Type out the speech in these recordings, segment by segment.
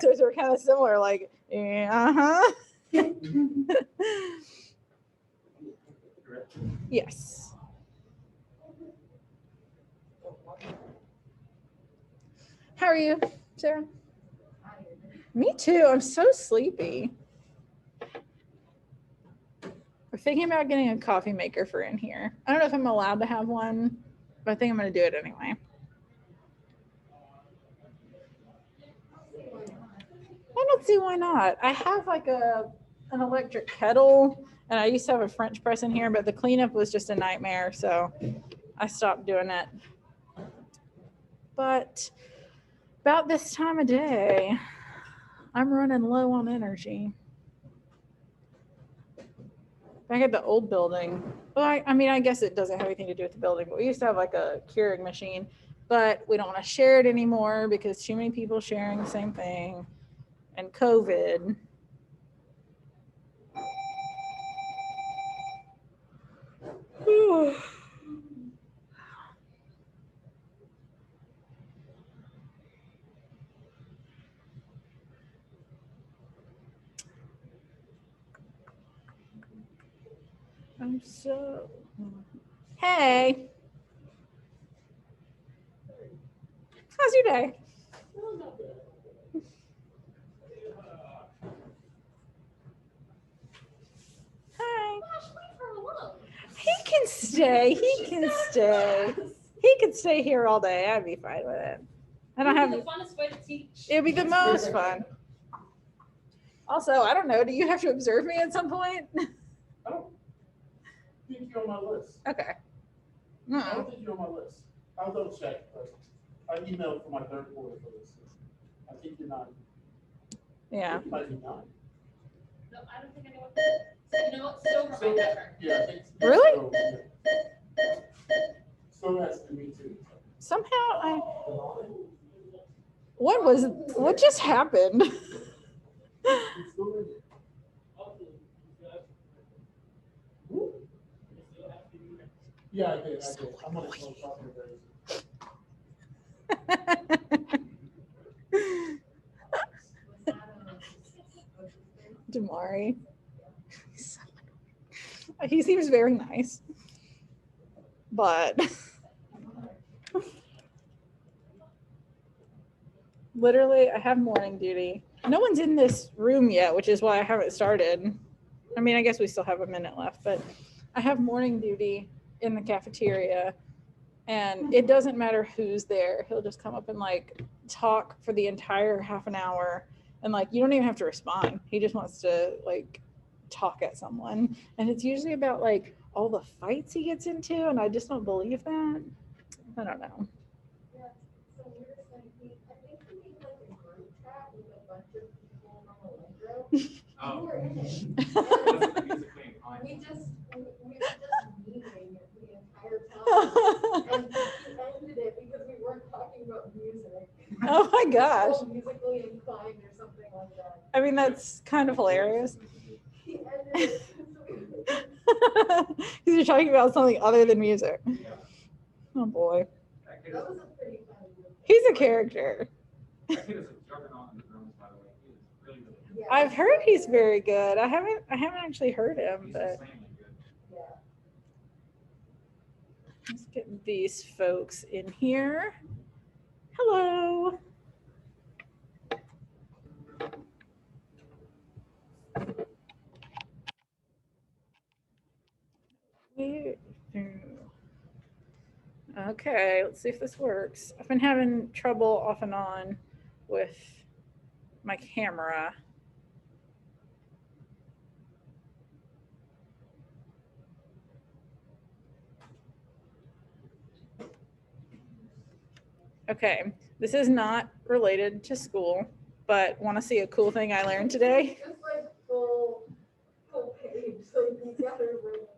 answers were kind of similar, like, yeah, Yes. How are you, Sarah? Me too. I'm so sleepy. We're thinking about getting a coffee maker for in here. I don't know if I'm allowed to have one, but I think I'm going to do it anyway. I don't see why not. I have like an electric kettle, and I used to have a French press in here, but the cleanup was just a nightmare, so I stopped doing it. But about this time of day, I'm running low on energy. Back at the old building, well, I mean, I guess it doesn't have anything to do with the building, but we used to have like a Keurig machine, but we don't want to share it anymore because too many people sharing the same thing and COVID. I'm so, hey, how's your day? Hi. He can stay. He can stay. He could stay here all day. I'd be fine with it. I don't have. It'd be the funnest way to teach. It'd be the most fun. Also, I don't know. Do you have to observe me at some point? I don't think you're on my list. Okay. I don't think you're on my list. I'll double check, but I emailed for my third quarter for this. I think you're not. Yeah. You might be not. No, I don't think I know what that is. You know what? Still remind her. Yeah, I think Really? So, yeah. So has to me too. Somehow what just happened? Yeah, I did. I'm gonna close talking Damari. He seems very nice. But literally, I have morning duty. No one's in this room yet, which is why I haven't started. I mean, I guess we still have a minute left, but I have morning duty in the cafeteria, and it doesn't matter who's there. He'll just come up and like talk for the entire half an hour, and like you don't even have to respond. He just wants to like talk at someone, and it's usually about like all the fights he gets into, and I just don't believe that. I don't know. Yeah, so we were saying, I think we need like a group chat with a bunch of people from Allegro. You were in it. We were just meeting the entire time. And we ended it because we weren't talking about music. Oh my gosh. So musically inclined or something like that. I mean, that's kind of hilarious. He ended it. Because you're talking about something other than music. Oh boy. That was a pretty fun movie. He's a character. Yeah. I've heard he's very good. I haven't actually heard him, but Yeah. let's get these folks in here. Hello. Okay, let's see if this works. I've been having trouble off and on with my camera. Okay, this is not related to school, but want to see a cool thing I learned today? Just like full page, so you got it right.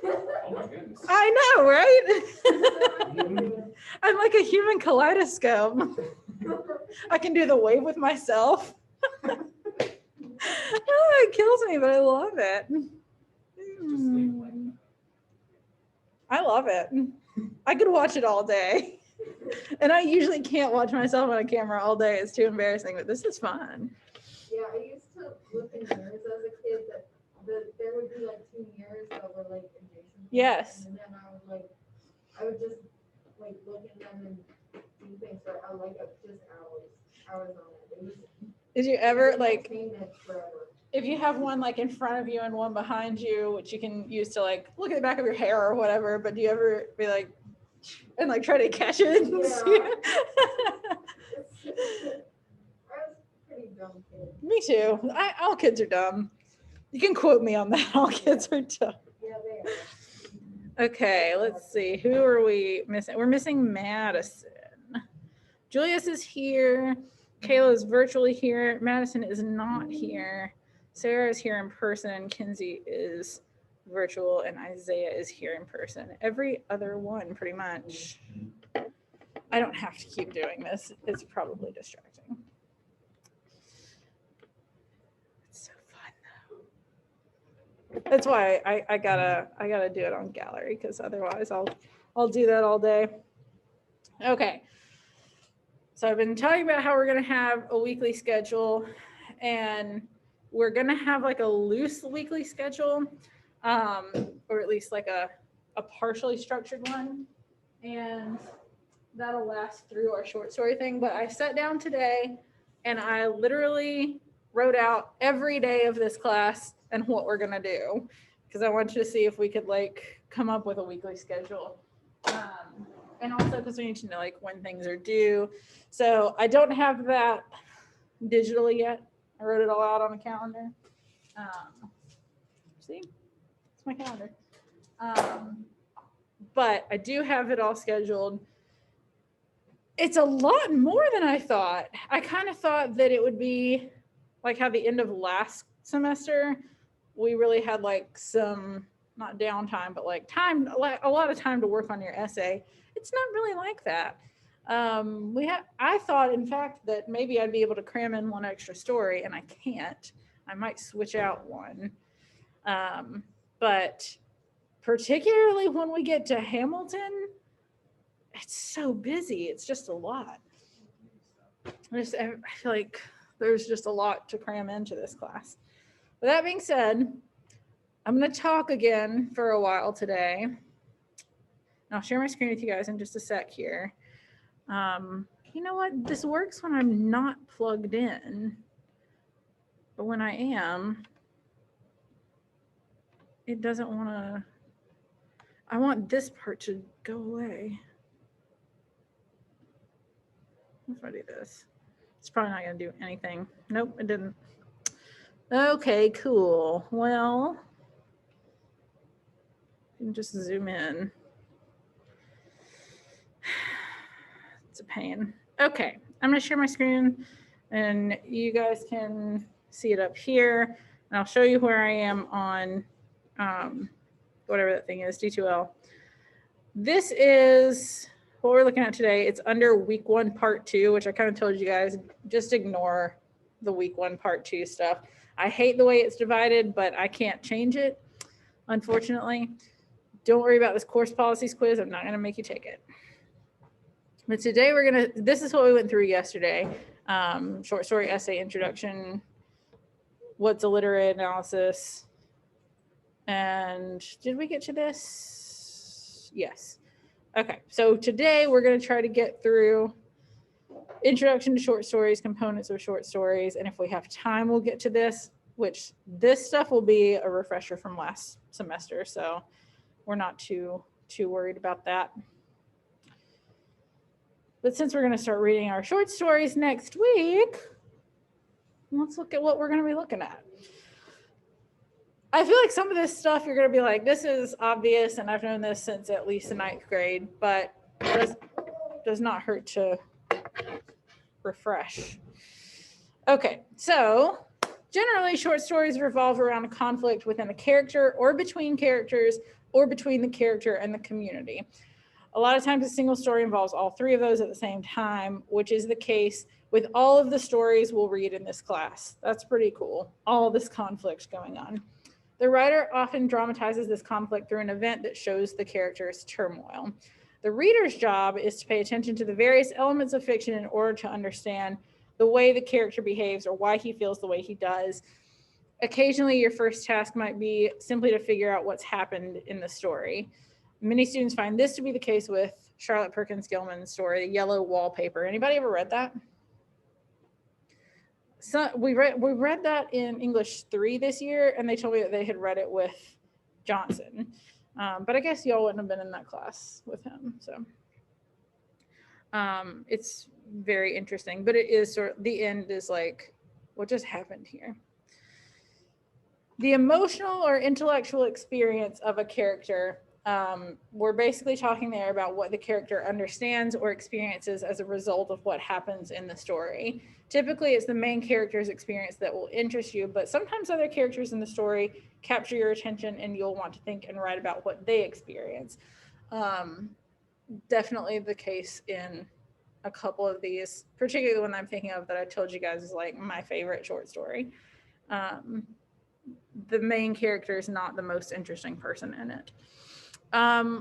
Oh my goodness. I know, right? I'm like a human kaleidoscope. I can do the wave with myself. Oh, it kills me, but I love it. I love it. I could watch it all day. And I usually can't watch myself on a camera all day. It's too embarrassing, but this is fun. Yeah, I used to look in mirrors as a kid that there would be like 2 mirrors that were like adjacent. Yes. And then I would just like look in them and do things for just hours on it. It was Did you ever like, entertainment forever. if you have one like in front of you and one behind you, which you can use to like look at the back of your hair or whatever, but do you ever be like, and like try to catch it? And see it? I was a pretty dumb kid. Me too. All kids are dumb. You can quote me on that. All kids are dumb. Yeah, they are. Okay, let's see. Who are we missing? We're missing Madison. Julius is here. Kayla is virtually here. Madison is not here. Sarah is here in person. Kinsey is virtual, and Isaiah is here in person. Every other one, pretty much. I don't have to keep doing this. It's probably distracting. It's so fun though. That's why I gotta do it on gallery, because otherwise I'll do that all day. Okay. So I've been talking about how we're gonna have a weekly schedule, and we're gonna have like a loose weekly schedule, or at least like a partially structured one, and that'll last through our short story thing. But I sat down today and I literally wrote out every day of this class and what we're gonna do, because I wanted to see if we could like come up with a weekly schedule. And also because we need to know like when things are due. So I don't have that digitally yet. I wrote it all out on a calendar. See, it's my calendar. But I do have it all scheduled. It's a lot more than I thought. I kind of thought that it would be like how the end of last semester, we really had like some, not downtime, but like time, a lot of time to work on your essay. It's not really like that. I thought, in fact, that maybe I'd be able to cram in one extra story, and I can't. I might switch out one. But particularly when we get to Hamilton, it's so busy. It's just a lot. I feel like there's just a lot to cram into this class. With that being said, I'm going to talk again for a while today. I'll share my screen with you guys in just a sec here. You know what? This works when I'm not plugged in. But when I am, it doesn't want to. I want this part to go away. What if I do this? It's probably not going to do anything. Nope, it didn't. Okay, cool. Well, you can just zoom in. It's a pain. Okay, I'm going to share my screen, and you guys can see it up here. And I'll show you where I am on whatever that thing is, D2L. This is what we're looking at today. It's under week 1, part 2, which I kind of told you guys, just ignore the week 1, part 2 stuff. I hate the way it's divided, but I can't change it, unfortunately. Don't worry about this course policies quiz. I'm not going to make you take it. But today this is what we went through yesterday. Short story essay introduction, what's a literary analysis, and did we get to this? Yes. Okay, so today we're going to try to get through introduction to short stories, components of short stories, and if we have time, we'll get to this, which this stuff will be a refresher from last semester, so we're not too worried about that. But since we're going to start reading our short stories next week, let's look at what we're going to be looking at. I feel like some of this stuff you're going to be like, this is obvious, and I've known this since at least the 9th grade, but it does not hurt to refresh. Okay, so generally short stories revolve around a conflict within a character or between characters or between the character and the community. A lot of times a single story involves all 3 of those at the same time, which is the case with all of the stories we'll read in this class. That's pretty cool, all this conflict going on. The writer often dramatizes this conflict through an event that shows the character's turmoil. The reader's job is to pay attention to the various elements of fiction in order to understand the way the character behaves or why he feels the way he does. Occasionally, your first task might be simply to figure out what's happened in the story. Many students find this to be the case with Charlotte Perkins Gilman's story, The Yellow Wallpaper. Anybody ever read that? So we read that in English 3 this year, and they told me that they had read it with Johnson. But I guess y'all wouldn't have been in that class with him. So it's very interesting, but it is sort of, the end is like, what just happened here? The emotional or intellectual experience of a character, we're basically talking there about what the character understands or experiences as a result of what happens in the story. Typically, it's the main character's experience that will interest you, but sometimes other characters in the story capture your attention and you'll want to think and write about what they experience. Definitely the case in a couple of these, particularly the one I'm thinking of that I told you guys is like my favorite short story. The main character is not the most interesting person in it.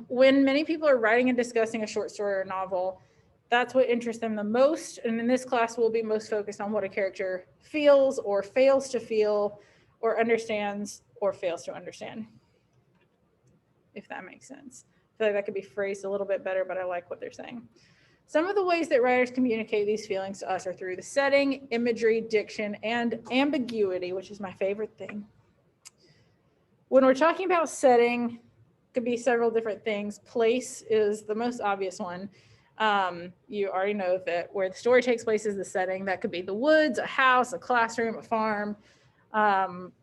When many people are writing and discussing a short story or novel, that's what interests them the most. And in this class, we'll be most focused on what a character feels or fails to feel or understands or fails to understand, if that makes sense. I feel like that could be phrased a little bit better, but I like what they're saying. Some of the ways that writers communicate these feelings to us are through the setting, imagery, diction, and ambiguity, which is my favorite thing. When we're talking about setting, it could be several different things. Place is the most obvious one. You already know that where the story takes place is the setting. That could be the woods, a house, a classroom, a farm.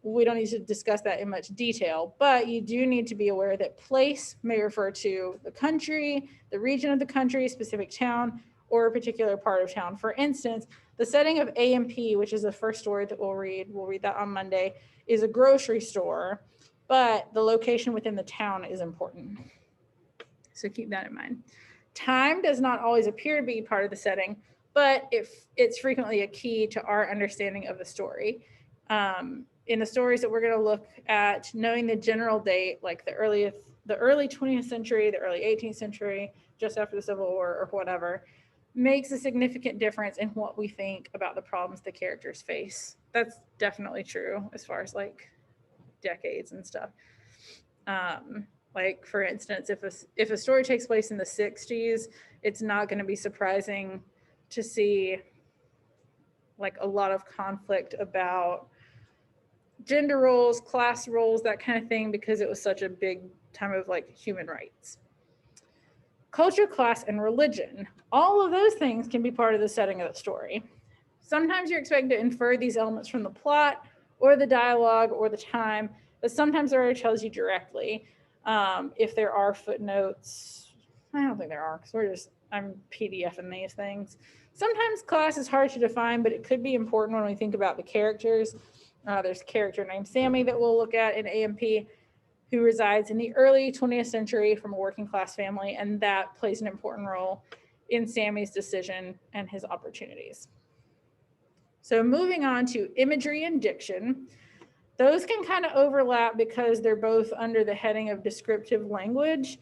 We don't need to discuss that in much detail, but you do need to be aware that place may refer to the country, the region of the country, specific town, or a particular part of town. For instance, the setting of A&P, which is the first story that we'll read that on Monday, is a grocery store, but the location within the town is important. So keep that in mind. Time does not always appear to be part of the setting, but it's frequently a key to our understanding of the story. In the stories that we're going to look at, knowing the general date, like the early 20th century, the early 18th century, just after the Civil War or whatever, makes a significant difference in what we think about the problems the characters face. That's definitely true as far as like decades and stuff. Like for instance, if a story takes place in the 60s, it's not going to be surprising to see like a lot of conflict about gender roles, class roles, that kind of thing, because it was such a big time of like human rights. Culture, class, and religion. All of those things can be part of the setting of the story. Sometimes you're expected to infer these elements from the plot or the dialogue or the time, but sometimes it already tells you directly. If there are footnotes, I don't think there are, because I'm PDFing these things. Sometimes class is hard to define, but it could be important when we think about the characters. There's a character named Sammy that we'll look at in A&P who resides in the early 20th century from a working class family, and that plays an important role in Sammy's decision and his opportunities. So moving on to imagery and diction, those can kind of overlap because they're both under the heading of descriptive language.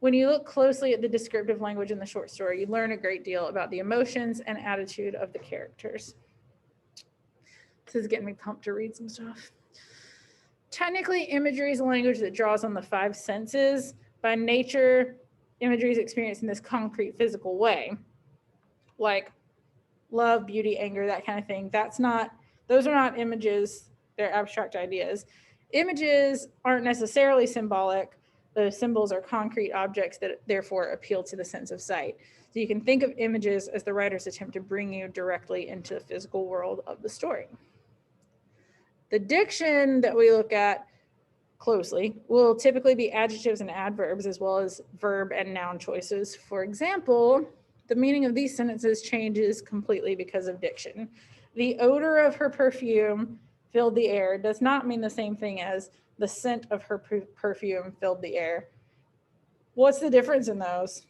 When you look closely at the descriptive language in the short story, you learn a great deal about the emotions and attitude of the characters. This is getting me pumped to read some stuff. Technically, imagery is a language that draws on the 5 senses. By nature, imagery is experienced in this concrete physical way, like love, beauty, anger, that kind of thing. Those are not images, they're abstract ideas. Images aren't necessarily symbolic. The symbols are concrete objects that therefore appeal to the sense of sight. So you can think of images as the writer's attempt to bring you directly into the physical world of the story. The diction that we look at closely will typically be adjectives and adverbs as well as verb and noun choices. For example, the meaning of these sentences changes completely because of diction. The odor of her perfume filled the air does not mean the same thing as the scent of her perfume filled the air. What's the difference in those?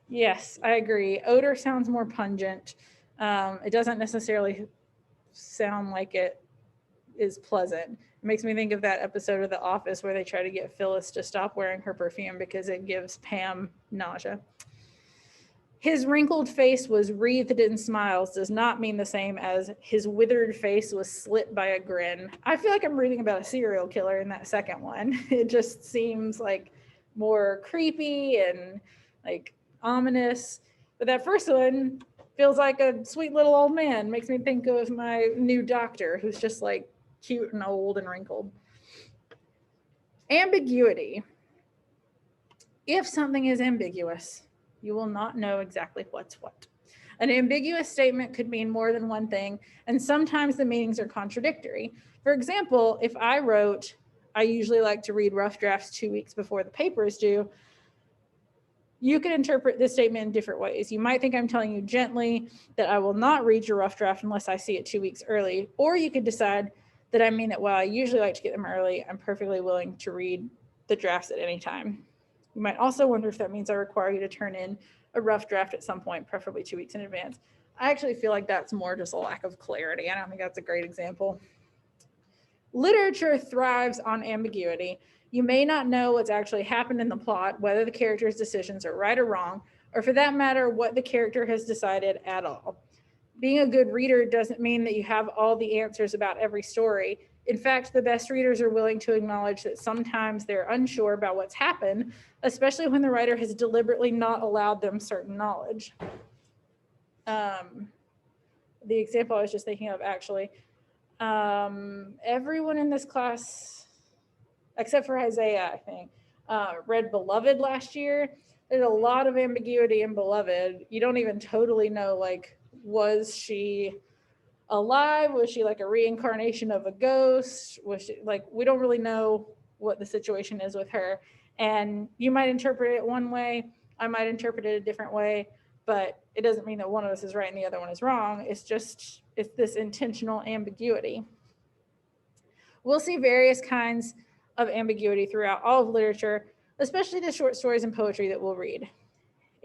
Yes, I agree. Odor sounds more pungent. It doesn't necessarily sound like it is pleasant. It makes me think of that episode of The Office where they try to get Phyllis to stop wearing her perfume because it gives Pam nausea. His wrinkled face was wreathed in smiles does not mean the same as his withered face was slit by a grin. I feel like I'm reading about a serial killer in that second one. It just seems like more creepy and like ominous. But that first one feels like a sweet little old man. Makes me think of my new doctor who's just like cute and old and wrinkled. Ambiguity. If something is ambiguous, you will not know exactly what's what. An ambiguous statement could mean more than one thing, and sometimes the meanings are contradictory. For example, if I wrote, I usually like to read rough drafts 2 weeks before the paper is due, you can interpret this statement in different ways. You might think I'm telling you gently that I will not read your rough draft unless I see it 2 weeks early, or you could decide that I mean that while I usually like to get them early, I'm perfectly willing to read the drafts at any time. You might also wonder if that means I require you to turn in a rough draft at some point, preferably 2 weeks in advance. I actually feel like that's more just a lack of clarity. I don't think that's a great example. Literature thrives on ambiguity. You may not know what's actually happened in the plot, whether the character's decisions are right or wrong, or for that matter, what the character has decided at all. Being a good reader doesn't mean that you have all the answers about every story. In fact, the best readers are willing to acknowledge that sometimes they're unsure about what's happened, especially when the writer has deliberately not allowed them certain knowledge. The example I was just thinking of, actually, everyone in this class, except for Isaiah, I think, read Beloved last year. There's a lot of ambiguity in Beloved. You don't even totally know, like, was she alive? Was she like a reincarnation of a ghost? Was she like, we don't really know what the situation is with her. And you might interpret it one way, I might interpret it a different way, but it doesn't mean that one of us is right and the other one is wrong. It's this intentional ambiguity. We'll see various kinds of ambiguity throughout all of literature, especially the short stories and poetry that we'll read.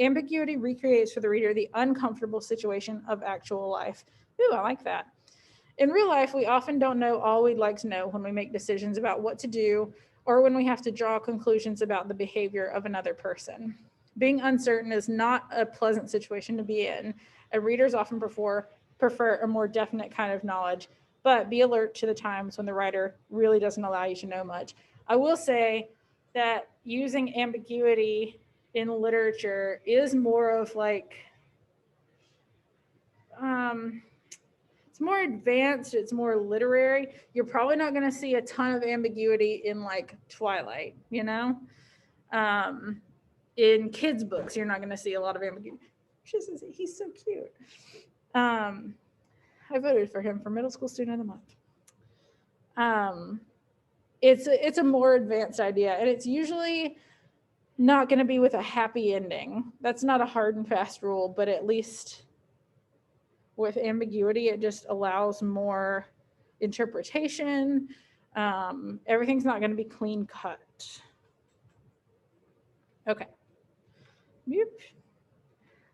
Ambiguity recreates for the reader the uncomfortable situation of actual life. Ooh, I like that. In real life, we often don't know all we'd like to know when we make decisions about what to do or when we have to draw conclusions about the behavior of another person. Being uncertain is not a pleasant situation to be in, and readers often prefer a more definite kind of knowledge, but be alert to the times when the writer really doesn't allow you to know much. I will say that using ambiguity in literature is more of like, it's more advanced, it's more literary. You're probably not going to see a ton of ambiguity in like Twilight, you know? In kids' books, you're not going to see a lot of ambiguity. He's so cute. I voted for him for Middle School Student of the Month. It's a more advanced idea, and it's usually not going to be with a happy ending. That's not a hard and fast rule, but at least with ambiguity, it just allows more interpretation. Everything's not going to be clean cut. Okay.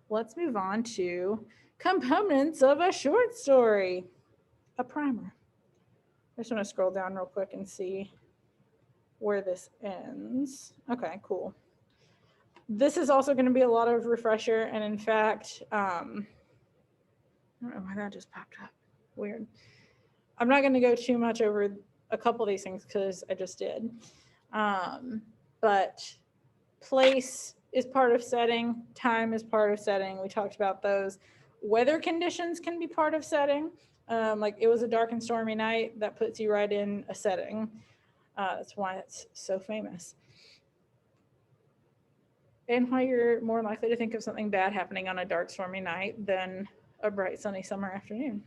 Let's move on to components of a short story. A primer. I just want to scroll down real quick and see where this ends. Okay, cool. This is also going to be a lot of refresher, and in fact, I don't know why that just popped up. Weird. I'm not going to go too much over a couple of these things because I just did. But place is part of setting. Time is part of setting. We talked about those. Weather conditions can be part of setting. Like it was a dark and stormy night. That puts you right in a setting. That's why it's so famous. And why you're more likely to think of something bad happening on a dark, stormy night than a bright, sunny summer afternoon.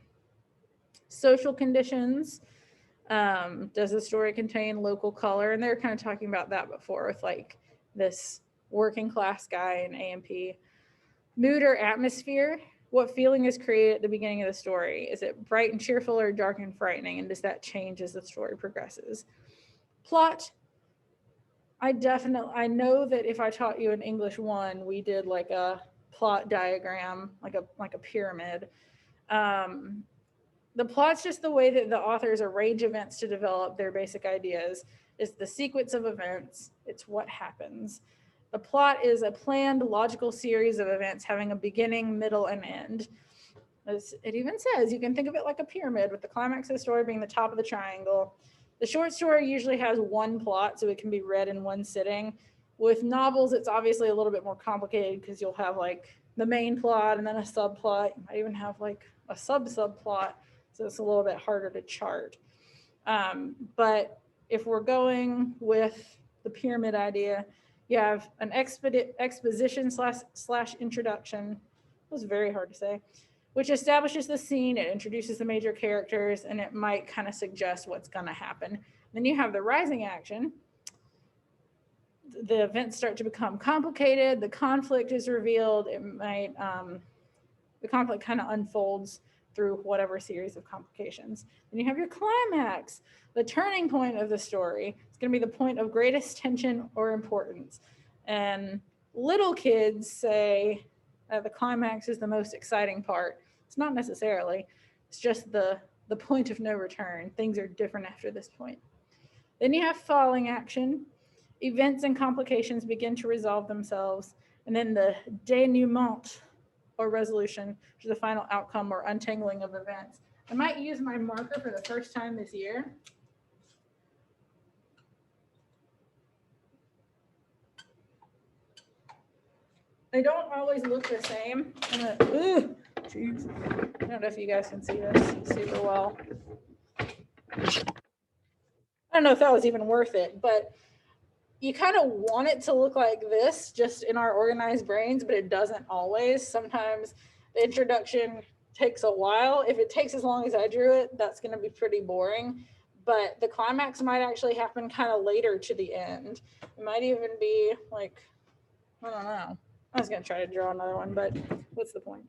Social conditions. Does the story contain local color? And they're kind of talking about that before with like this working class guy in A&P. Mood or atmosphere. What feeling is created at the beginning of the story? Is it bright and cheerful or dark and frightening? And does that change as the story progresses? Plot. I know that if I taught you in English 1, we did like a plot diagram, like a pyramid. The plot's just the way that the authors arrange events to develop their basic ideas. It's the sequence of events. It's what happens. The plot is a planned, logical series of events having a beginning, middle, and end. As it even says, you can think of it like a pyramid, with the climax of the story being the top of the triangle. The short story usually has one plot, so it can be read in one sitting. With novels, it's obviously a little bit more complicated because you'll have like the main plot and then a subplot. You might even have like a subplot, so it's a little bit harder to chart. But if we're going with the pyramid idea, you have an exposition slash introduction. It was very hard to say, which establishes the scene. It introduces the major characters, and it might kind of suggest what's going to happen. Then you have the rising action. The events start to become complicated. The conflict is revealed. It might, the conflict kind of unfolds through whatever series of complications. Then you have your climax, the turning point of the story. It's going to be the point of greatest tension or importance. And little kids say the climax is the most exciting part. It's not necessarily. It's just the point of no return. Things are different after this point. Then you have falling action. Events and complications begin to resolve themselves. And then the denouement, or resolution, which is the final outcome or untangling of events. I might use my marker for the first time this year. They don't always look the same. Ooh, geez. I don't know if you guys can see this super well. I don't know if that was even worth it, but you kind of want it to look like this just in our organized brains, but it doesn't always. Sometimes the introduction takes a while. If it takes as long as I drew it, that's going to be pretty boring. But the climax might actually happen kind of later to the end. It might even be like, I don't know. I was going to try to draw another one, but what's the point?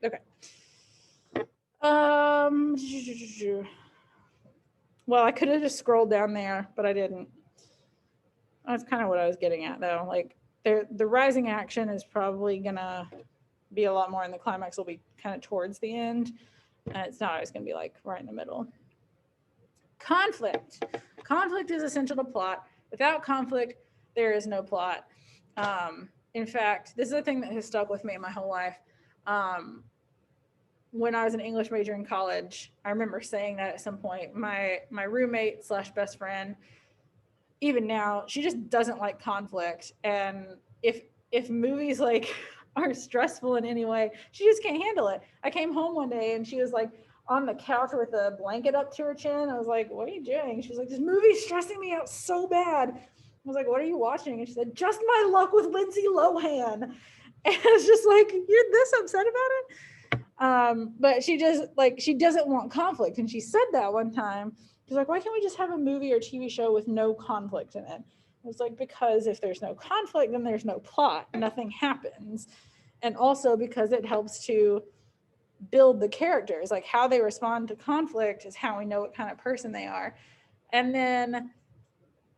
Okay. Well, I could have just scrolled down there, but I didn't. That's kind of what I was getting at, though. Like, the rising action is probably going to be a lot more, and the climax will be kind of towards the end. And it's not always going to be, like, right in the middle. Conflict. Conflict is essential to plot. Without conflict, there is no plot. In fact, this is a thing that has stuck with me my whole life. When I was an English major in college, I remember saying that at some point. My roommate / best friend, even now, she just doesn't like conflict. And if movies like are stressful in any way, she just can't handle it. I came home one day and she was like on the couch with a blanket up to her chin. I was like, "What are you doing?" She's like, "This movie's stressing me out so bad." I was like, "What are you watching?" And she said, "Just My Luck with Lindsay Lohan." And it's just like, you're this upset about it? But she doesn't want conflict. And she said that one time. She's like, "Why can't we just have a movie or TV show with no conflict in it?" I was like, because if there's no conflict, then there's no plot. Nothing happens. And also because it helps to build the characters. Like, how they respond to conflict is how we know what kind of person they are. And then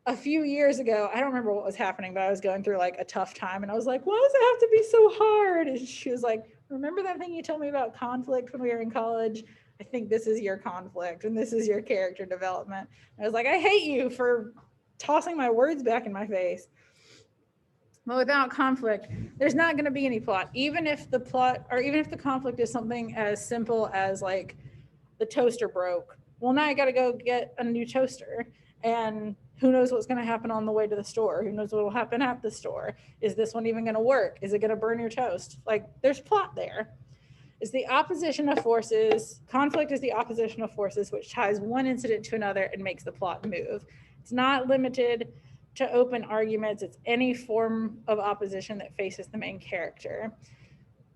a few years ago, I don't remember what was happening, but I was going through like a tough time. And I was like, "Why does it have to be so hard?" And she was like, "Remember that thing you told me about conflict when we were in college? I think this is your conflict and this is your character development." And I was like, "I hate you for tossing my words back in my face." But without conflict, there's not going to be any plot. Even if the plot, or even if the conflict is something as simple as like the toaster broke. Well, now I got to go get a new toaster. And who knows what's going to happen on the way to the store? Who knows what will happen at the store? Is this one even going to work? Is it going to burn your toast? Like, there's plot there. It's the opposition of forces. Conflict is the opposition of forces, which ties one incident to another and makes the plot move. It's not limited to open arguments. It's any form of opposition that faces the main character.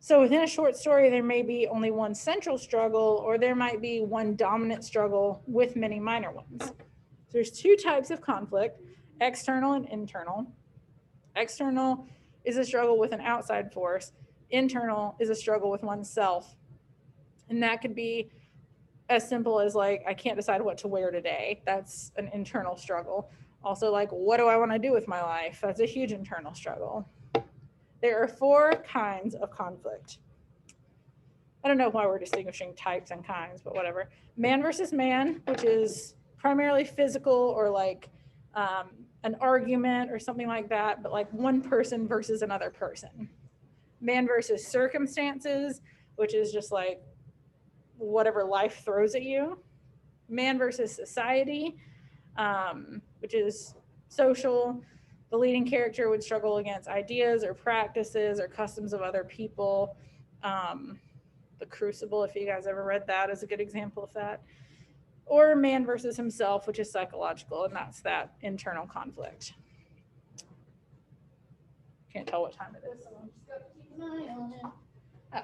So within a short story, there may be only one central struggle, or there might be one dominant struggle with many minor ones. There's two types of conflict, external and internal. External is a struggle with an outside force. Internal is a struggle with oneself. And that could be as simple as like, I can't decide what to wear today. That's an internal struggle. Also, like, what do I want to do with my life? That's a huge internal struggle. There are 4 kinds of conflict. I don't know why we're distinguishing types and kinds, but whatever. Man versus man, which is primarily physical or like an argument or something like that, but like one person versus another person. Man versus circumstances, which is just like whatever life throws at you. Man versus society, which is social. The leading character would struggle against ideas or practices or customs of other people. The Crucible, if you guys ever read that, is a good example of that. Or man versus himself, which is psychological, and that's that internal conflict. Can't tell what time it is, so I'm just going to keep an eye on it.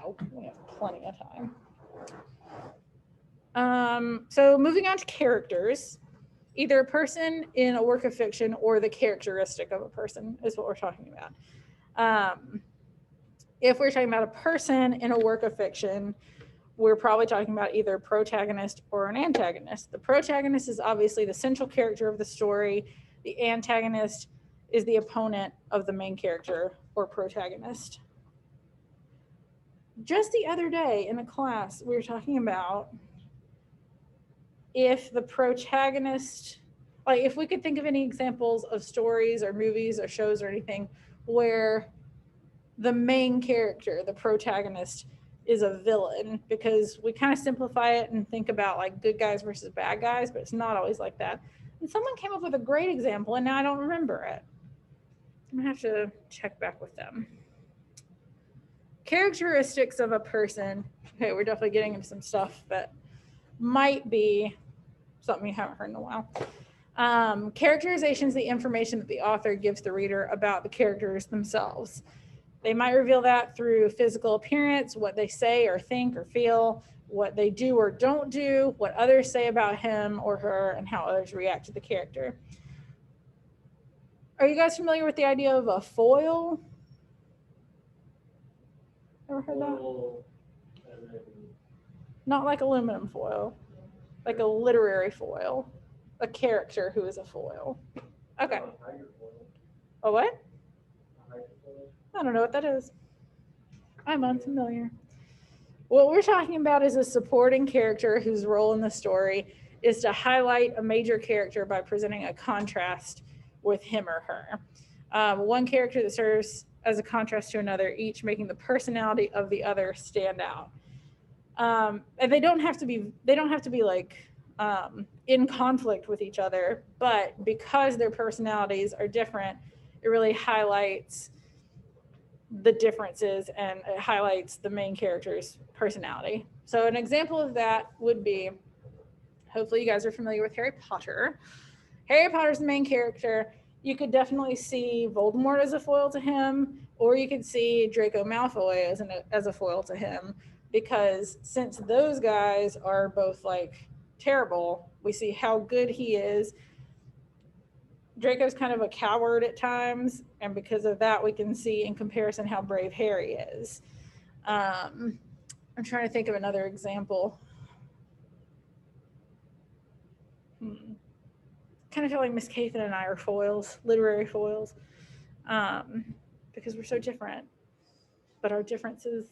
Oh, we have plenty of time. So moving on to characters, either a person in a work of fiction or the characteristic of a person is what we're talking about. If we're talking about a person in a work of fiction, we're probably talking about either a protagonist or an antagonist. The protagonist is obviously the central character of the story. The antagonist is the opponent of the main character or protagonist. Just the other day in a class, we were talking about if the protagonist, like if we could think of any examples of stories or movies or shows or anything where the main character, the protagonist, is a villain, because we kind of simplify it and think about like good guys versus bad guys, but it's not always like that. And someone came up with a great example and now I don't remember it. I'm gonna have to check back with them. Characteristics of a person. Okay, we're definitely getting into some stuff that might be something you haven't heard in a while. Characterization is the information that the author gives the reader about the characters themselves. They might reveal that through physical appearance, what they say or think or feel, what they do or don't do, what others say about him or her, and how others react to the character. Are you guys familiar with the idea of a foil? Ever heard that? Not like aluminum foil, like a literary foil, a character who is a foil. Okay. A what? I don't know what that is. I'm unfamiliar. What we're talking about is a supporting character whose role in the story is to highlight a major character by presenting a contrast with him or her. One character that serves as a contrast to another, each making the personality of the other stand out. And they don't have to be like in conflict with each other, but because their personalities are different, it really highlights the differences and it highlights the main character's personality. So an example of that would be, hopefully you guys are familiar with Harry Potter. Harry Potter's the main character. You could definitely see Voldemort as a foil to him, or you could see Draco Malfoy as a foil to him, because since those guys are both like terrible, we see how good he is. Draco's kind of a coward at times, and because of that, we can see in comparison how brave Harry is. I'm trying to think of another example. Kind of feel like Miss Cathan and I are foils, literary foils, because we're so different, but our differences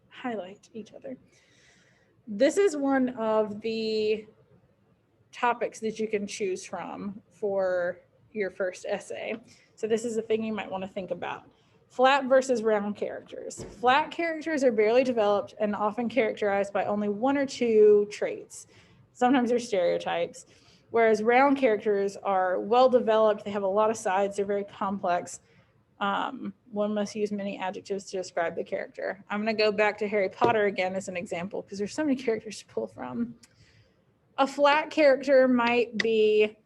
highlight each other. This is one of the topics that you can choose from for your first essay. So this is a thing you might want to think about. Flat versus round characters. Flat characters are barely developed and often characterized by only one or two traits. Sometimes they're stereotypes. Whereas round characters are well developed, they have a lot of sides, they're very complex. One must use many adjectives to describe the character. I'm going to go back to Harry Potter again as an example because there's so many characters to pull from. A flat character might be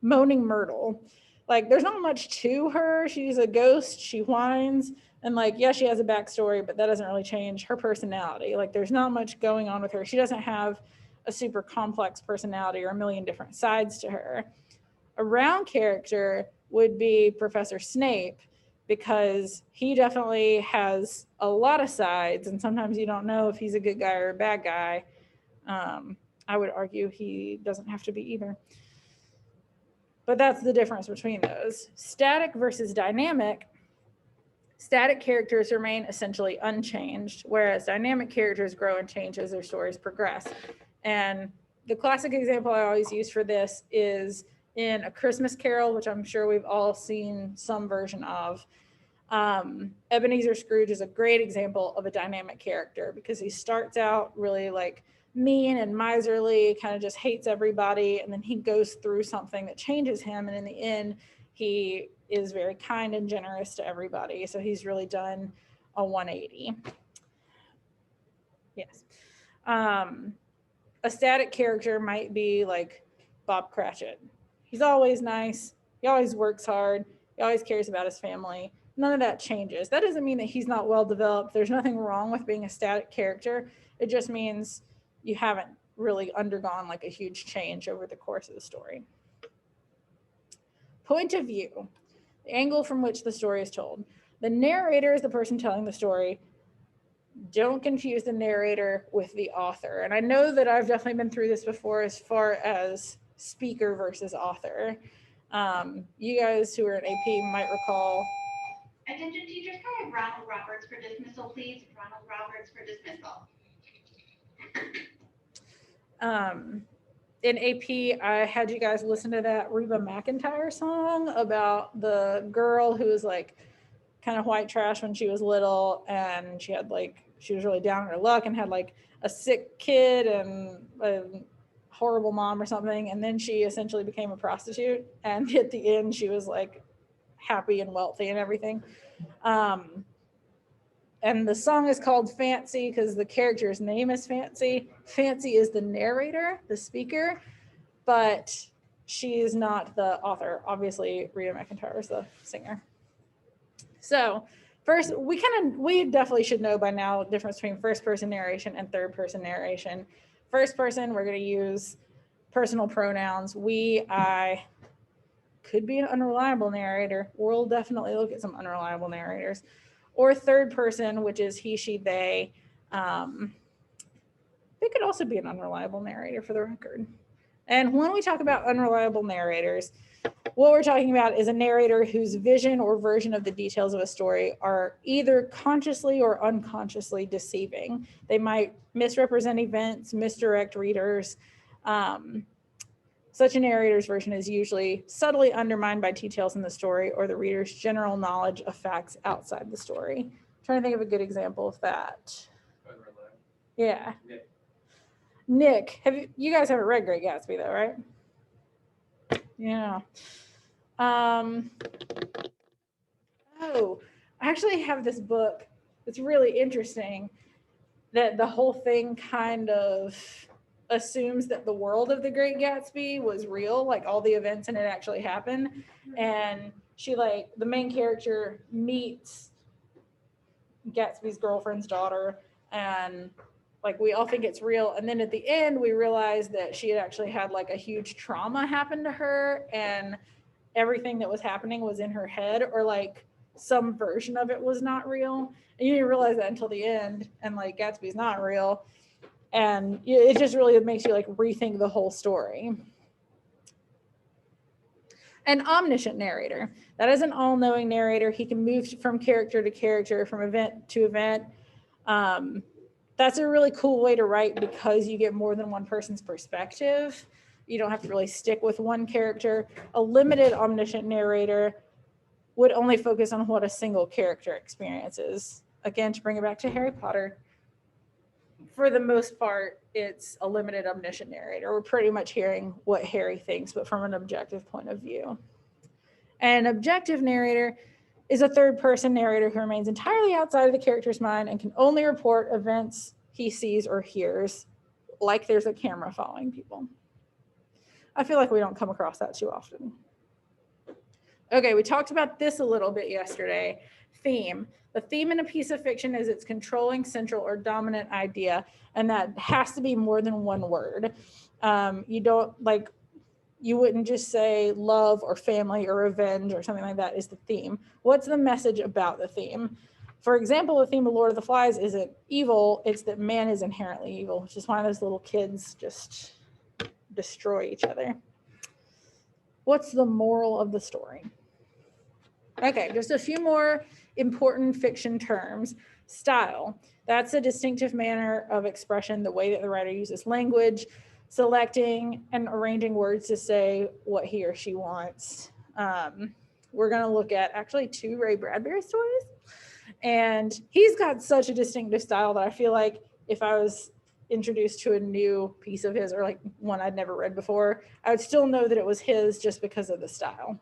Moaning Myrtle. Like, there's not much to her. She's a ghost. She whines. And, like, yeah, she has a backstory, but that doesn't really change her personality. Like, there's not much going on with her. She doesn't have a super complex personality or a million different sides to her. A round character would be Professor Snape, because he definitely has a lot of sides, and sometimes you don't know if he's a good guy or a bad guy. I would argue he doesn't have to be either. But that's the difference between those. Static versus dynamic. Static characters remain essentially unchanged, whereas dynamic characters grow and change as their stories progress. And the classic example I always use for this is in A Christmas Carol, which I'm sure we've all seen some version of. Ebenezer Scrooge is a great example of a dynamic character because he starts out really like mean and miserly, kind of just hates everybody, and then he goes through something that changes him, and in the end he is very kind and generous to everybody. So he's really done a 180. Yes. A static character might be like Bob Cratchit. He's always nice, he always works hard, he always cares about his family. None of that changes. That doesn't mean that he's not well developed. There's nothing wrong with being a static character. It just means you haven't really undergone like a huge change over the course of the story. Point of view, the angle from which the story is told. The narrator is the person telling the story. Don't confuse the narrator with the author. And I know that I've definitely been through this before as far as speaker versus author. You guys who are in AP might recall. Attention teachers, can I have Ronald Roberts for dismissal, please? Ronald Roberts for dismissal. In AP, I had you guys listen to that Reba McEntire song about the girl who was like kind of white trash when she was little, and she was really down on her luck and had like a sick kid and a horrible mom or something, and then she essentially became a prostitute, and at the end she was like happy and wealthy and everything. And the song is called Fancy because the character's name is Fancy. Fancy is the narrator, the speaker, but she is not the author. Obviously, Rita McEntire is the singer. So first, we definitely should know by now the difference between first person narration and third person narration. First person, we're going to use personal pronouns. We, I, could be an unreliable narrator. We'll definitely look at some unreliable narrators. Or third person, which is he, she, they. They could also be an unreliable narrator for the record. And when we talk about unreliable narrators, what we're talking about is a narrator whose vision or version of the details of a story are either consciously or unconsciously deceiving. They might misrepresent events, misdirect readers. Such a narrator's version is usually subtly undermined by details in the story or the reader's general knowledge of facts outside the story. I'm trying to think of a good example of that. Yeah. Nick, you guys haven't read Great Gatsby though, right? Yeah. Oh, I actually have this book that's really interesting that the whole thing kind of assumes that the world of the Great Gatsby was real, like all the events in it actually happened. And she, like, the main character meets Gatsby's girlfriend's daughter, and like we all think it's real. And then at the end, we realize that she had actually had like a huge trauma happen to her, and everything that was happening was in her head, or like some version of it was not real. And you didn't realize that until the end. And like Gatsby's not real. And it just really makes you like rethink the whole story. An omniscient narrator. That is an all-knowing narrator. He can move from character to character, from event to event. That's a really cool way to write because you get more than one person's perspective. You don't have to really stick with one character. A limited omniscient narrator would only focus on what a single character experiences. Again, to bring it back to Harry Potter, for the most part, it's a limited omniscient narrator. We're pretty much hearing what Harry thinks, but from an objective point of view. An objective narrator is a third-person narrator who remains entirely outside of the character's mind and can only report events he sees or hears, like there's a camera following people. I feel like we don't come across that too often. Okay, we talked about this a little bit yesterday. Theme. The theme in a piece of fiction is its controlling, central, or dominant idea, and that has to be more than one word. You wouldn't just say love or family or revenge or something like that is the theme. What's the message about the theme? For example, the theme of Lord of the Flies isn't evil, it's that man is inherently evil, which is why those little kids just destroy each other. What's the moral of the story? Okay, just a few more important fiction terms. Style, that's a distinctive manner of expression, the way that the writer uses language, selecting and arranging words to say what he or she wants. We're going to look at actually 2 Ray Bradbury stories. And he's got such a distinctive style that I feel like if I was introduced to a new piece of his, or like one I'd never read before, I would still know that it was his just because of the style.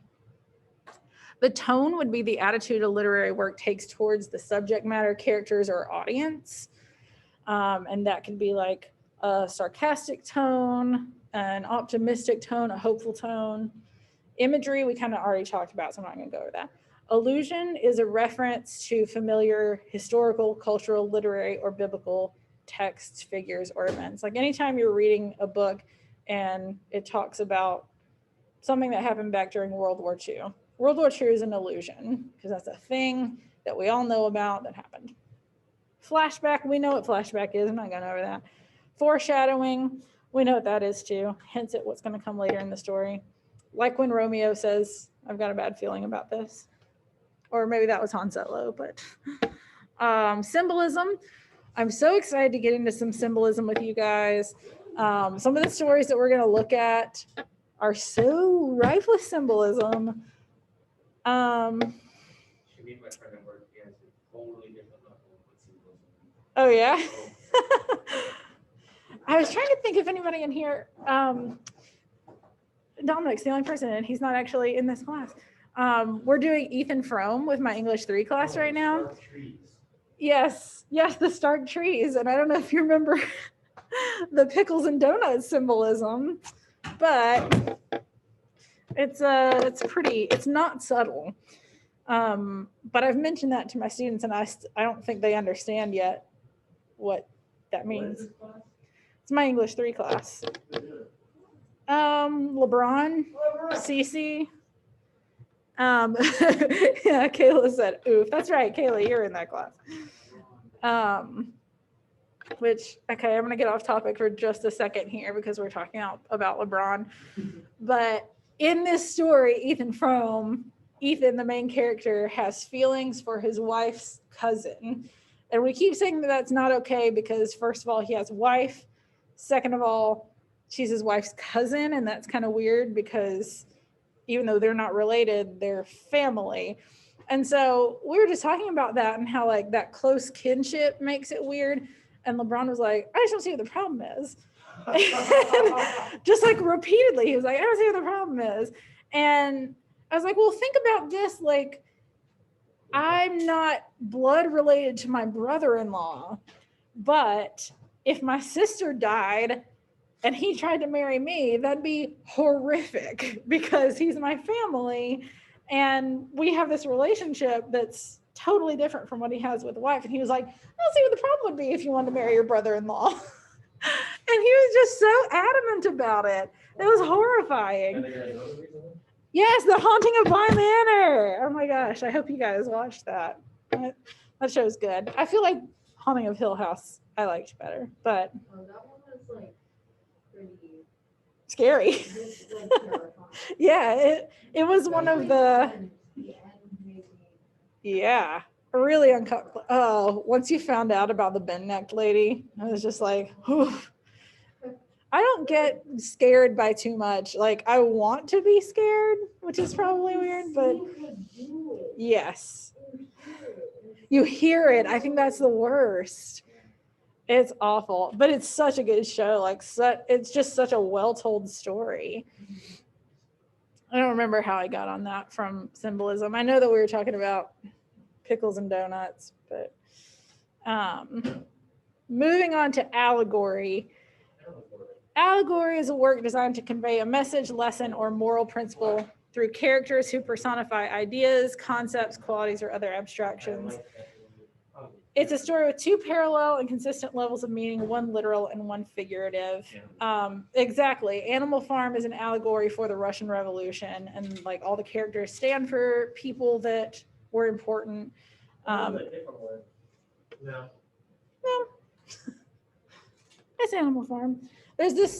The tone would be the attitude a literary work takes towards the subject matter, characters, or audience. And that can be like a sarcastic tone, an optimistic tone, a hopeful tone. Imagery, we kind of already talked about, so I'm not going to go over that. Allusion is a reference to familiar historical, cultural, literary, or biblical texts, figures, or events. Like anytime you're reading a book and it talks about something that happened back during World War II. World War II is an allusion because that's a thing that we all know about that happened. Flashback, we know what flashback is. I'm not going over that. Foreshadowing, we know what that is too. Hints at what's going to come later in the story. Like when Romeo says, I've got a bad feeling about this. Or maybe that was Han Solo, but symbolism. I'm so excited to get into some symbolism with you guys. Some of the stories that we're going to look at are so rife with symbolism. She made my friend at work. He has a totally different level of symbolism. Oh, yeah? I was trying to think if anybody in here, Dominic's the only person, and he's not actually in this class. We're doing Ethan Frome with my English 3 class right now. Yes, the Stark trees. And I don't know if you remember the pickles and donuts symbolism, but it's not subtle. But I've mentioned that to my students, and I don't think they understand yet what that means. It's my English 3 class. LeBron, Cece. Yeah, Kayla said, oof. That's right, Kayla, you're in that class. Which, okay, I'm going to get off topic for just a second here because we're talking about LeBron. But in this story, Ethan Frome, Ethan, the main character, has feelings for his wife's cousin. And we keep saying that that's not okay because, first of all, he has a wife. Second of all, she's his wife's cousin, and that's kind of weird because even though they're not related, they're family. And so we were just talking about that and how like that close kinship makes it weird. And LeBron was like, I just don't see what the problem is. Just like repeatedly, he was like, I don't see what the problem is. And I was like, well, think about this. Like, I'm not blood related to my brother-in-law, but if my sister died and he tried to marry me, that'd be horrific because he's my family. And we have this relationship that's totally different from what he has with the wife. And he was like, I don't see what the problem would be if you wanted to marry your brother-in-law. And he was just so adamant about it. It was horrifying. Yes, The Haunting of Bly Manor. Oh my gosh, I hope you guys watched that. That show's good. I feel like Haunting of Hill House I liked better, but Oh, that one was like pretty scary. just, like, terrifying. Yeah, it was one of the, The end made me. yeah, really uncomfortable. Oh, once you found out about the bend-necked lady, I was just like, whew. I don't get scared by too much. Like, I want to be scared, which is probably weird, but yes. You hear it. I think that's the worst. It's awful, but it's such a good show. Like, it's just such a well-told story. I don't remember how I got on that from symbolism. I know that we were talking about pickles and donuts, but moving on to Allegory. Allegory is a work designed to convey a message, lesson, or moral principle through characters who personify ideas, concepts, qualities, or other abstractions. It's a story with 2 parallel and consistent levels of meaning, one literal and one figurative. Exactly. Animal Farm is an allegory for the Russian Revolution, and like all the characters stand for people that were important. No. It's Animal Farm. There's this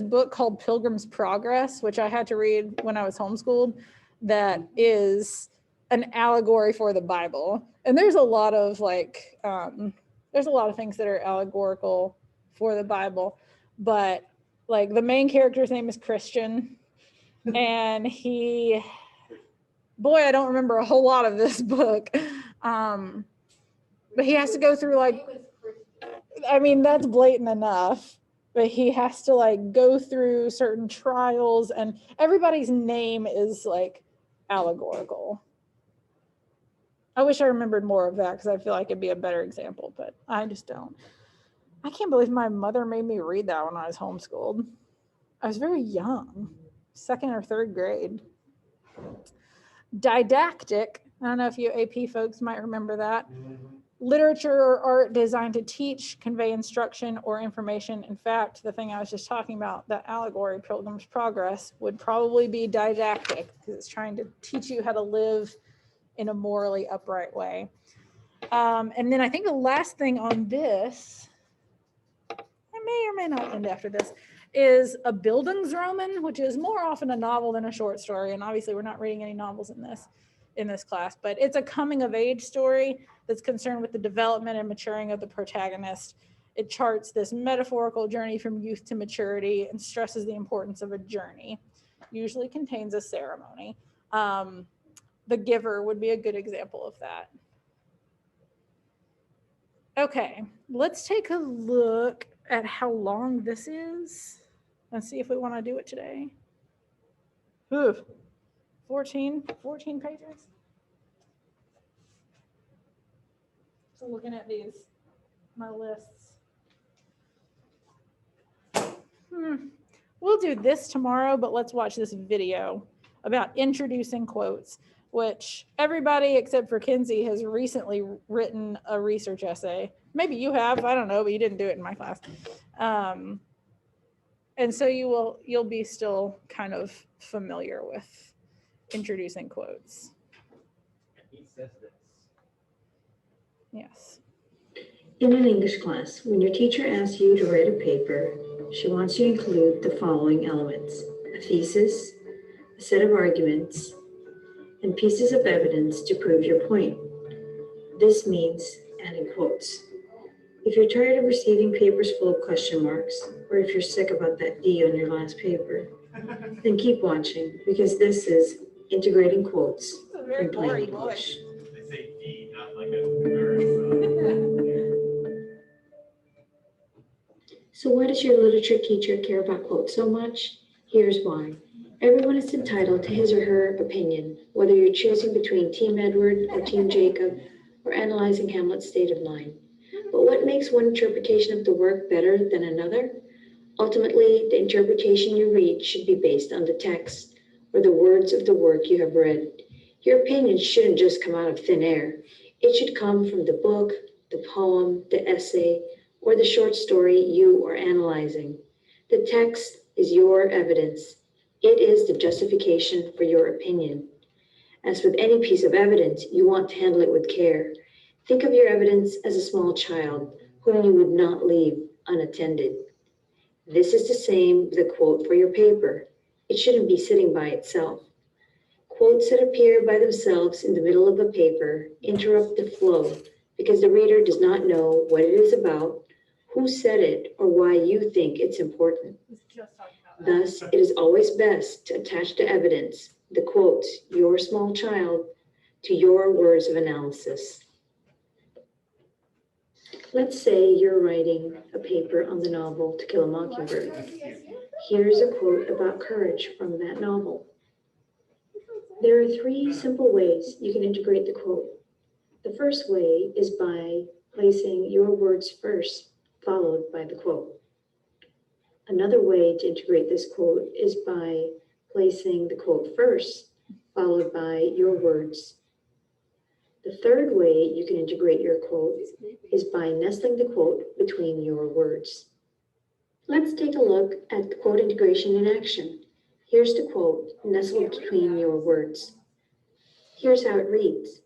book called Pilgrim's Progress, which I had to read when I was homeschooled, that is an allegory for the Bible. And there's a lot of like, there's a lot of things that are allegorical for the Bible, but like the main character's name is Christian, and he, boy, I don't remember a whole lot of this book. But he has to go through like, I mean, that's blatant enough, but he has to like go through certain trials, and everybody's name is like allegorical. I wish I remembered more of that because I feel like it'd be a better example, but I just don't. I can't believe my mother made me read that when I was homeschooled. I was very young, 2nd or 3rd grade. Didactic, I don't know if you AP folks might remember that. Literature or art designed to teach, convey instruction or information. In fact, the thing I was just talking about, that allegory, Pilgrim's Progress, would probably be didactic because it's trying to teach you how to live in a morally upright way. And then I think the last thing on this, I may or may not end after this, is a Bildungsroman, which is more often a novel than a short story. And obviously we're not reading any novels in this class, but it's a coming of age story that's concerned with the development and maturing of the protagonist. It charts this metaphorical journey from youth to maturity and stresses the importance of a journey. Usually contains a ceremony. The Giver would be a good example of that. Okay, let's take a look at how long this is and see if we want to do it today. Ooh, 14 pages. So looking at my lists. We'll do this tomorrow, but let's watch this video about introducing quotes, which everybody except for Kinsey has recently written a research essay. Maybe you have, I don't know, but you didn't do it in my class. And so you'll be still kind of familiar with introducing quotes. He says this. Yes. In an English class, when your teacher asks you to write a paper, she wants you to include the following elements: a thesis, a set of arguments, and pieces of evidence to prove your point. This means adding quotes. If you're tired of receiving papers full of question marks, or if you're sick about that D on your last paper, then keep watching, because this is integrating quotes in plain English. They say D, not like a nerd. So why does your literature teacher care about quotes so much? Here's why. Everyone is entitled to his or her opinion, whether you're choosing between Team Edward or Team Jacob, or analyzing Hamlet's state of mind. But what makes one interpretation of the work better than another? Ultimately, the interpretation you read should be based on the text or the words of the work you have read. Your opinion shouldn't just come out of thin air. It should come from the book, the poem, the essay, or the short story you are analyzing. The text is your evidence. It is the justification for your opinion. As with any piece of evidence, you want to handle it with care. Think of your evidence as a small child whom you would not leave unattended. This is the same with a quote for your paper. It shouldn't be sitting by itself. Quotes that appear by themselves in the middle of a paper interrupt the flow because the reader does not know what it is about, who said it, or why you think it's important. Thus, it is always best to attach the evidence, the quotes, your small child, to your words of analysis. Let's say you're writing a paper on the novel To Kill a Mockingbird. Here's a quote about courage from that novel. There are 3 simple ways you can integrate the quote. The first way is by placing your words first, followed by the quote. Another way to integrate this quote is by placing the quote first, followed by your words. The third way you can integrate your quote is by nestling the quote between your words. Let's take a look at the quote integration in action. Here's the quote nestled between your words. Here's how it reads.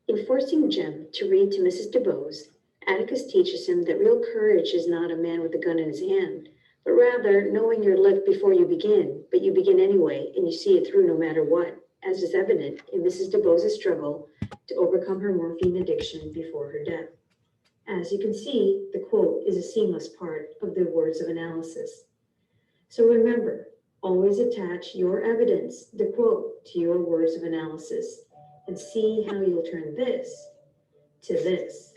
In forcing Jem to read to Mrs. DeBose, Atticus teaches him that real courage is not a man with a gun in his hand, but rather knowing your lip before you begin, but you begin anyway, and you see it through no matter what. as is evident in Mrs. DeBose's struggle to overcome her morphine addiction before her death. As you can see, the quote is a seamless part of the words of analysis. So remember, always attach your evidence, the quote, to your words of analysis, and see how you'll turn this to this.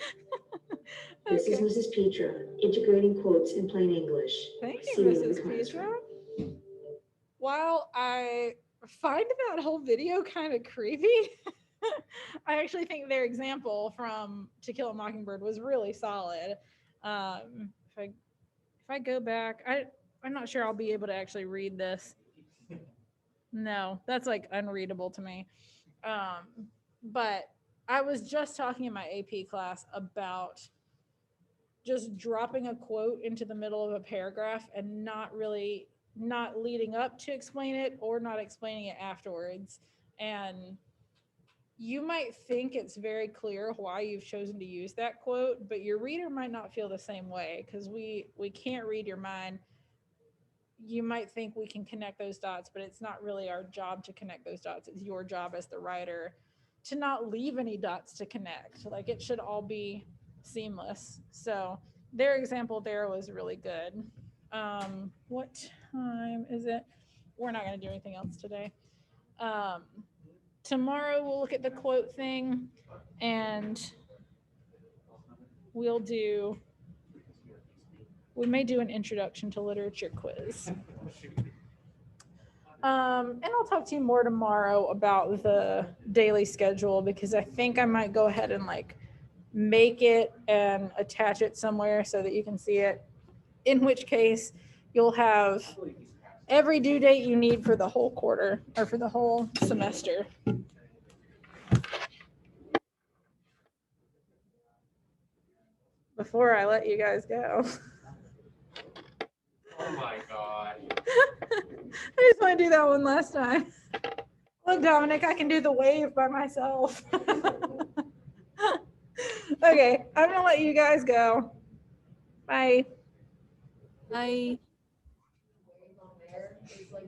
This is Okay. Mrs. Petra, integrating quotes in plain English. Thank See you, in the Mrs. classroom. Petra. While I find that whole video kind of creepy, I actually think their example from To Kill a Mockingbird was really solid. If I go back, I'm not sure I'll be able to actually read this. No, that's like unreadable to me. But I was just talking in my AP class about just dropping a quote into the middle of a paragraph and not leading up to explain it or not explaining it afterwards. And you might think it's very clear why you've chosen to use that quote, but your reader might not feel the same way because we can't read your mind. You might think we can connect those dots, but it's not really our job to connect those dots. It's your job as the writer to not leave any dots to connect. Like it should all be seamless. So their example there was really good. What time is it? We're not going to do anything else today. Tomorrow we'll look at the quote thing and we may do an introduction to literature quiz. And I'll talk to you more tomorrow about the daily schedule because I think I might go ahead and like make it and attach it somewhere so that you can see it. In which case you'll have every due date you need for the whole quarter or for the whole semester. Before I let you guys go. Oh my God. I just want to do that one last time. Look, Dominic, I can do the wave by myself. Okay, I'm going to let you guys go. Bye. Bye. Wave on there is like,